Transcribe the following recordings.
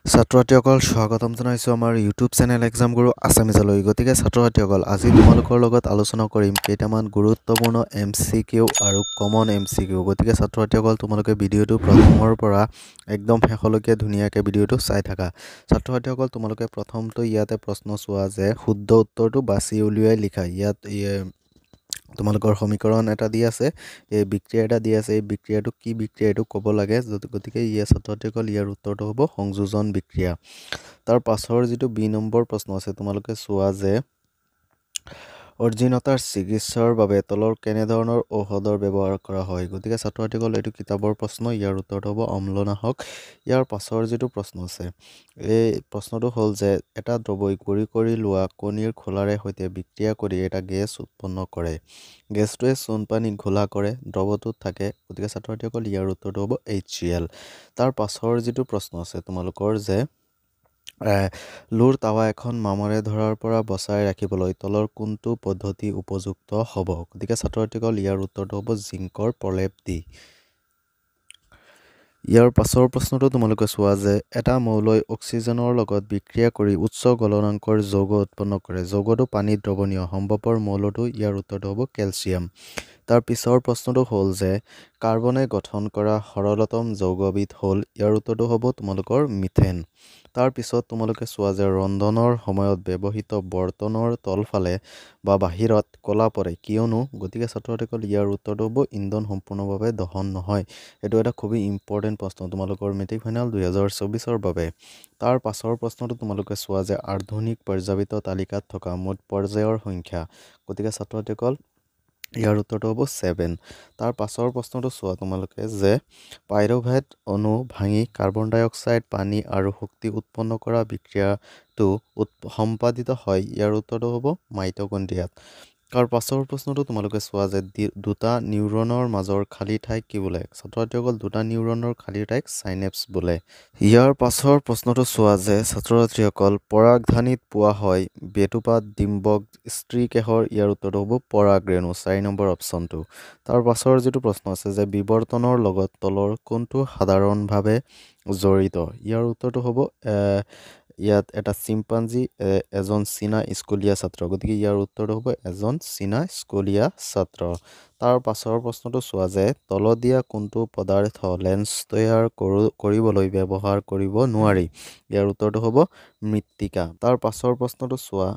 ছাত্ৰ-ছাত্ৰীসকল স্বাগতম জনাইছো আমাৰ YouTube চেনেল এক্সাম গুৰু আসামিজলৈ গতিকে ছাত্ৰ-ছাত্ৰীসকল আজি তোমালোকৰ লগত আলোচনা কৰিম কেইটামান গুৰুত্বপূৰ্ণ MCQ আৰু কমন MCQ গতিকে ছাত্ৰ-ছাত্ৰীসকল তোমালোকে ভিডিওটো প্ৰথমৰ পৰা একদম শেষলৈকে ধুনীয়াকৈ ভিডিওটো চাই থাকা ছাত্ৰ-ছাত্ৰীসকল তোমালোকে প্ৰথমটো ইয়াতে প্ৰশ্ন চোৱা যে শুদ্ধ উত্তৰটো বাছি উলিয়াই লিখা ইয়াত তোমালোকৰ সমীকৰণ এটা দি আছে এই বিক্ৰিয়া এটা দি আছে এই বিক্ৰিয়াটো কি বিক্ৰিয়া এটো ক'ব লাগে গতিকে ইয়া ছাত্ৰসকল ইয়াৰ উত্তৰটো হ'ব সংযোজন বিক্ৰিয়া তাৰ পাছৰ যেটো বি নম্বৰ প্ৰশ্ন আছে তোমালোকে চোৱা যে অৰ্জিনতাৰ চিকিৎসাৰ বাবে তলৰ কেনে ধৰণৰ ঔষধৰ ব্যৱহাৰ কৰা হয় গতিকে ছাত্ৰসকল এটো কিতাপৰ প্ৰশ্ন ইয়াৰ উত্তৰটো হ'ব অম্লনাশক ইয়াৰ পাছৰ যেটো প্ৰশ্ন আছে এই প্ৰশ্নটো হ'ল যে এটা দ্ৰৱই গুৰি কৰি লোৱা কণীৰ খোলাৰে সৈতে বিক্ৰিয়া কৰি এটা গেছ উৎপন্ন কৰে গেছটোৱে চূণ পানী ঘোলা কৰে দ্ৰৱটোত থাকে গতিকে ছাত্ৰসকল ইয়াৰ উত্তৰটো হ'ব HCl তাৰ পাছৰ যেটো প্ৰশ্ন আছে তোমালোকৰ যে লুৰ তাৱা এখন মামৰে ধৰাৰ পৰা বচাই ৰাখিবলৈ তলৰ কোনটো পদ্ধতি উপযুক্ত হ'ব গতিকে ছাত্ৰসকল ইয়াৰ উত্তৰটো হ'ব জিংকৰ প্ৰলেপ দি ইয়াৰ পাছৰ প্ৰশ্নটো তোমালোকে চোৱা যে এটা মৌলই অক্সিজেনৰ লগত বিক্ৰিয়া কৰি উচ্চ গলনাঙ্কৰ যৌগ উৎপন্ন কৰে যৌগটো পানীত দ্ৰৱণীয় সম্ভৱপৰ মৌলটো ইয়াৰ উত্তৰটো হ'ব কেলচিয়াম তাৰ পিছৰ প্ৰশ্নটো হ'ল যে কাৰ্বনে গঠন কৰা সৰলতম যৌগবিধ হ'ল ইয়াৰ উত্তৰটো হ'ব তোমালোকৰ মিথেন তাৰ পিছত তোমালোকে চোৱা যে ৰন্ধনৰ সময়ত ব্যৱহৃত বৰ্তনৰ তলফালে বা বাহিৰত কলা পৰে কিয়নো গতিকে ছাত্ৰসকল ইয়াৰ উত্তৰটো হ'ব ইন্ধন সম্পূৰ্ণভাৱে দহন নহয় এটো এটা খুবই ইম্পৰ্টেন্ট প্ৰশ্ন তোমালোকৰ মেট্ৰিক ফাইনেল 2024 ৰ বাবে তাৰ পাছৰ প্ৰশ্নটো তোমালোকে চোৱা যে আধুনিক পৰ্যায়িত তালিকাত থকা মুঠ পৰ্যায়ৰ সংখ্যা গতিকে ছাত্ৰসকল ইয়াৰ উত্তৰটো হ'ব 7 তাৰ পাছৰ প্ৰশ্নটো চোৱা তোমালোকে যে পাইৰুভেট অণু ভাঙি কাৰ্বন ডাই অক্সাইড পানী আৰু শক্তি উৎপন্ন কৰা বিক্ৰিয়াটো সম্পাদিত হয় ইয়াৰ উত্তৰটো হ'ব মাইটোকন্ড্ৰিয়াত তাৰ পাছৰ প্ৰশ্নটো তোমালোকে চোৱা যে দুটা নিউৰনৰ মাজৰ খালী ঠাইক কি বোলে ছাত্ৰসকল দুটা নিউৰনৰ খালী ঠাইক সাইনেপছ বোলে ইয়াৰ পাছৰ প্ৰশ্নটো চোৱা যে ছাত্ৰসকল পৰাগধানীত পোৱা হয় বেটুপাত ডিম্বক স্ত্ৰীকেহৰ ইয়াৰ উত্তৰটো হ'ব পৰাগৰেণু 4 নম্বৰ অপচনটো তাৰ পাছৰ যেটো প্ৰশ্ন আছে যে বিৱৰ্তনৰ লগত তলৰ কোনটো সাধাৰণভাৱে জড়িত ইয়াৰ উত্তৰটো হ'ব ইয়াত এটা চিম্পাঞ্জি এজন চীনা স্কুলীয়া ছাত্ৰ গতিকে ইয়াৰ উত্তৰটো হ'ব এজন চীনা স্কুলীয়া ছাত্ৰ তাৰ পাছৰ প্ৰশ্নটো চোৱা যে তলদিয়া কোনটো পদাৰ্থ লেন্স তৈয়াৰ কৰিবলৈ ব্যৱহাৰ কৰিব নোৱাৰি ইয়াৰ উত্তৰটো হ'ব মৃত্তিকা তাৰ পাছৰ প্ৰশ্নটো চোৱা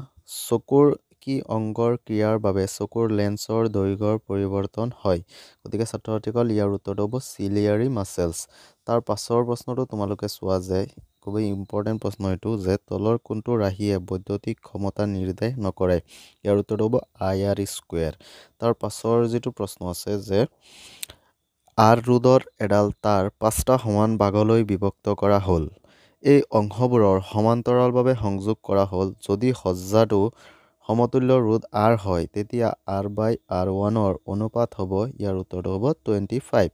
চকুৰ কি অংগৰ ক্ৰিয়াৰ বাবে চকুৰ লেন্সৰ দৈৰ্ঘ্যৰ পৰিৱৰ্তন হয় গতিকে ছাত্ৰসকল ইয়াৰ উত্তৰটো হ'ব চিলিয়াৰী মাসেলছ তাৰ পাছৰ প্ৰশ্নটো তোমালোকে চোৱা যে খুবই ইম্পৰ্টেন্ট প্ৰশ্ন এটো যে তলৰ কোনটো ৰাহিয়ে বৈদ্যুতিক ক্ষমতা নিৰ্দেশ নকৰে ইয়াৰ উত্তৰটো হ'ব IR স্কয়াৰ তাৰ পাছৰ যেটো প্ৰশ্ন আছে যে আৰ ৰুডৰ এডাল তাৰ 5টা সমান ভাগলৈ বিভক্ত কৰা হ'ল এই অংশবোৰৰ সমান্তৰালভাৱে সংযোগ কৰা হ'ল যদি সজ্জাটো সমতুল্য ৰুড R হয় তেতিয়া R/R1 ৰ অনুপাত হ'ব ইয়াৰ উত্তৰটো হ'ব 25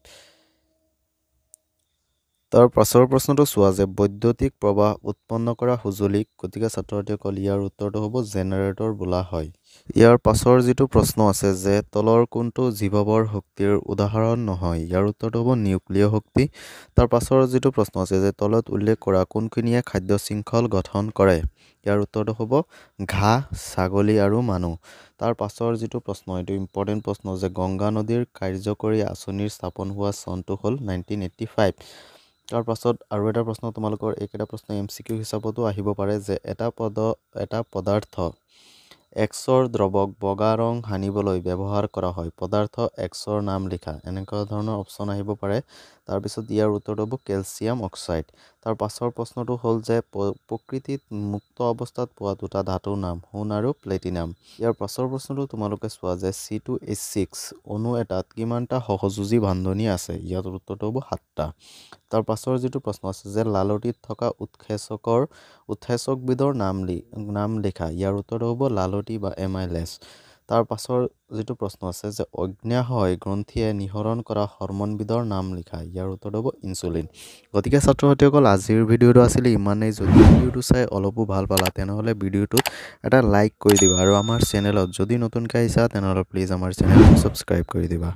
তাৰ পাছৰ প্ৰশ্নটো চোৱা যে বৈদ্যুতিক প্ৰবাহ উৎপন্ন কৰা সঁজুলিক গতিকে ছাত্ৰসকল ইয়াৰ উত্তৰটো হ'ব জেনাৰেটৰ বোলা হয় ইয়াৰ পাছৰ যেটো প্ৰশ্ন আছে যে তলৰ কোনটো জীৱবৰ শক্তিৰ উদাহৰণ নহয় ইয়াৰ উত্তৰটো হ'ব নিউক্লিয় শক্তি তাৰ পাছৰ যেটো প্ৰশ্ন আছে যে তলত উল্লেখ কৰা কোনখিনিয়ে খাদ্য শৃংখল গঠন কৰে ইয়াৰ উত্তৰটো হ'ব ঘাঁহ ছাগলী আৰু মানুহ তাৰ পাছৰ যেটো প্ৰশ্ন এটো ইম্পৰ্টেন্ট প্ৰশ্ন যে গংগা নদীৰ কাৰ্যকৰী আঁচনিৰ স্থাপন হোৱা চনটো হ'ল 1985 তাৰ পাছত আৰু এটা প্ৰশ্ন তোমালোকৰ এইকেইটা প্ৰশ্ন MCQ হিচাপতো আহিব পাৰে যে এটা পদাৰ্থ Xৰ দ্ৰৱক বগা ৰং হানিবলৈ ব্যৱহাৰ কৰা হয় পদাৰ্থ Xৰ নাম লিখা এনেকুৱা ধৰণৰ অপচন আহিব পাৰে তাৰ পিছত ইয়াৰ উত্তৰটো হ'ব কেলচিয়াম অক্সাইড তাৰ পাছৰ প্ৰশ্নটো হ'ল যে প্ৰকৃতিত মুক্ত অৱস্থাত পোৱা দুটা ধাতুৰ নাম সোণ আৰু প্লেটিনাম ইয়াৰ পাছৰ প্ৰশ্নটো তোমালোকে চোৱা যে C2H6 অণু এটাত কিমানটা সহযোজী বান্ধনী আছে ইয়াৰ উত্তৰটো হ'ব 7টা তাৰ পাছৰ যেটো প্ৰশ্ন আছে যে লালটিত থকা উৎসেচকবিধৰ নাম লিখা ইয়াৰ উত্তৰটো হ'ব লালটি বা এমাইলেজ তাৰ পাছৰ যেটো প্ৰশ্ন আছে যে অগ্ন্যাশয় গ্ৰন্থিয়ে নিহৰণ কৰা হৰমনবিধৰ নাম লিখা ইয়াৰ উত্তৰটো হ'ব ইনসুলিন গতিকে ছাত্ৰসকল আজিৰ ভিডিওটো আছিল ইমানেই যদি ভিডিওটো চাই অলপো ভাল পালা তেনেহলে ভিডিওটোত এটা লাইক কৰি দিবা আৰু আমাৰ চেনেলত যদি নতুনকৈ আহিছা তেনেহলে প্লিজ আমাৰ চেনেলটো সাবস্ক্ৰাইব কৰি দিবা